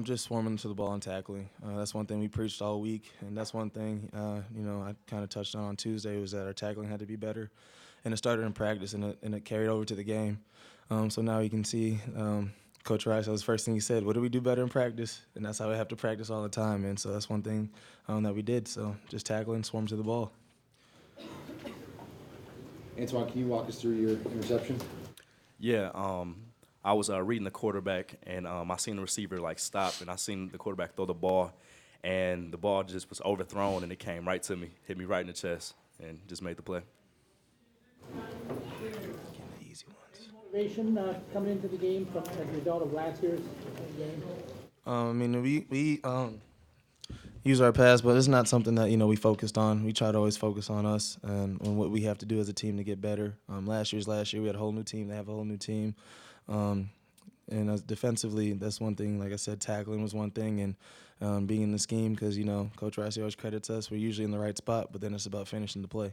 Just swarming to the ball and tackling. That's one thing we preached all week, and that's one thing I kind of touched on Tuesday was that our tackling had to be better, and it started in practice and it carried over to the game. So now you can see Coach Rice. That was the first thing he said. What do we do better in practice? And that's how we have to practice all the time. And so that's one thing that we did. So just tackling, swarm to the ball. Antoine, can you walk us through your interception? Yeah, I was reading the quarterback, and I seen the receiver stop, and I seen the quarterback throw the ball, and the ball just was overthrown, and it came right to me, hit me right in the chest, and just made the play. Easy ones. Motivation coming into the game from as a result of last year's game? We use our pass, but it's not something that we focused on. We try to always focus on us and on what we have to do as a team to get better. Last year, we had a whole new team. They have a whole new team. And as defensively, that's one thing. Like I said, tackling was one thing, and being in the scheme because Coach Rice always credits us. We're usually in the right spot, but then it's about finishing the play.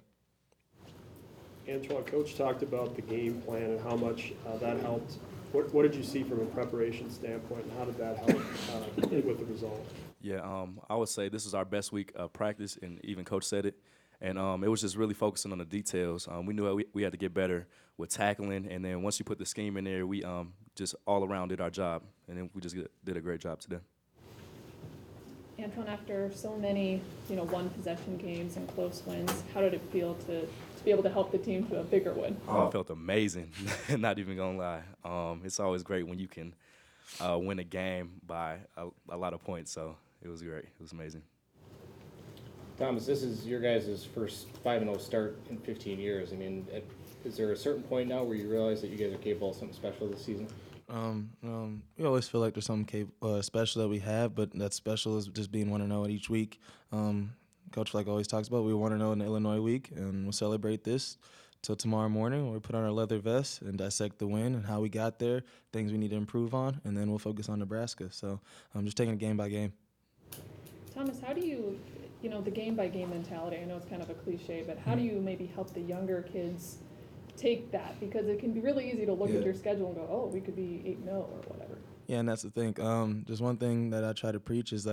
Antoine, Coach talked about the game plan and how much that helped. What did you see from a preparation standpoint, and how did that help with the result? Yeah, I would say this is our best week of practice, and even Coach said it. And it was just really focusing on the details. We knew we had to get better with tackling, and then once you put the scheme in there, we just all around did our job, and then we just did a great job today. Antoine, after so many, one-possession games and close wins, how did it feel to be able to help the team to a bigger win? Oh, I felt amazing, not even gonna lie. It's always great when you can win a game by a lot of points, so it was great. It was amazing. Thomas, this is your guys' first 5-0 start in 15 years. I mean, is there a certain point now where you realize that you guys are capable of something special this season? We always feel like there's something special that we have, but that special is just being 1-0 at each week. Coach always talks about, we were 1-0 in the Illinois week, and we'll celebrate this till tomorrow morning when we put on our leather vests and dissect the win and how we got there, things we need to improve on, and then we'll focus on Nebraska. So I'm just taking it game by game. Thomas, how do you, the game-by-game mentality, I know it's kind of a cliche, but how do you maybe help the younger kids take that? Because it can be really easy to look at your schedule and go, oh, we could be 8-0 or whatever. Yeah, and that's the thing. Just one thing that I try to preach is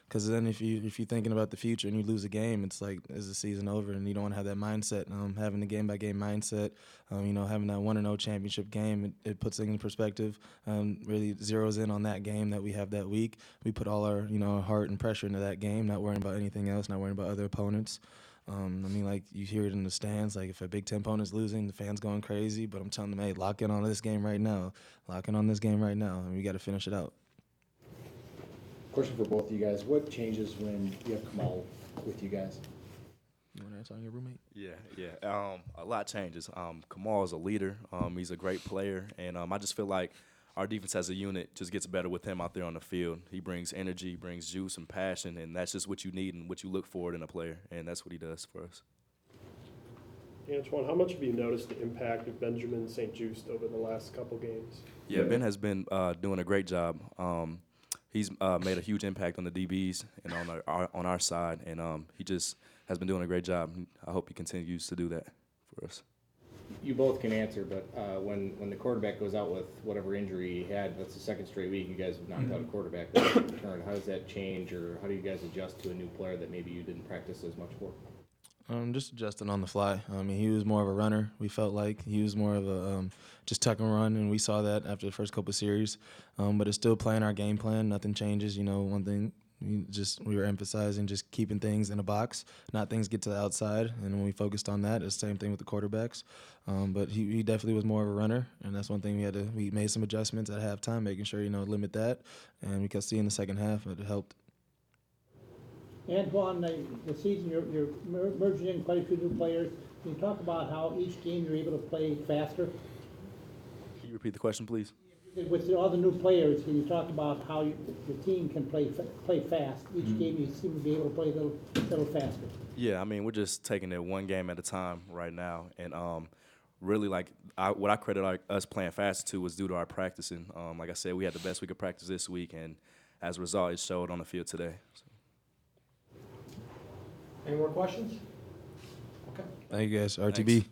because then if you're thinking about the future and you lose a game, it's like, is the season over? And you don't want to have that mindset. Having the game-by-game mindset, having that 1-0 championship game, it puts things in perspective. Really zeroes in on that game that we have that week. We put all our heart and pressure into that game, not worrying about anything else, not worrying about other opponents. You hear it in the stands, if a Big Ten opponent's losing, the fans going crazy, but I'm telling them, hey, lock in on this game right now. Lock in on this game right now, and we got to finish it out. Question for both of you guys. What changes when you have Kamal with you guys? You want to answer on your roommate? Yeah. A lot changes. Kamal is a leader. He's a great player, and I just feel like our defense as a unit just gets better with him out there on the field. He brings energy, brings juice and passion, and that's just what you need and what you look for in a player, and that's what he does for us. Antoine, how much have you noticed the impact of Benjamin St. Just over the last couple games? Yeah, Ben has been doing a great job. He's made a huge impact on the DBs and on our side, and he just has been doing a great job. I hope he continues to do that for us. You both can answer, but when the quarterback goes out with whatever injury he had, that's the second straight week you guys have knocked out a quarterback that's returned. How does that change, or how do you guys adjust to a new player that maybe you didn't practice as much for? Just adjusting on the fly. He was more of a runner. We felt like he was more of a just tuck and run, and we saw that after the first couple of series. But it's still playing our game plan. Nothing changes. One thing we were emphasizing just keeping things in a box, not things get to the outside. And when we focused on that, it's the same thing with the quarterbacks. But he definitely was more of a runner, and that's one thing we made some adjustments at halftime, making sure limit that, and we could see in the second half it helped. Antoine, the season you're merging in quite a few new players. Can you talk about how each game you're able to play faster? Can you repeat the question, please? With all the new players, can you talk about how your team can play fast? Each game you seem to be able to play a little faster. Yeah, we're just taking it one game at a time right now, and really what I credit us playing faster to was due to our practicing. Like I said, we had the best week of practice this week, and as a result, it showed on the field today. So. Any more questions? Okay. Thank you guys. RTB. Thanks.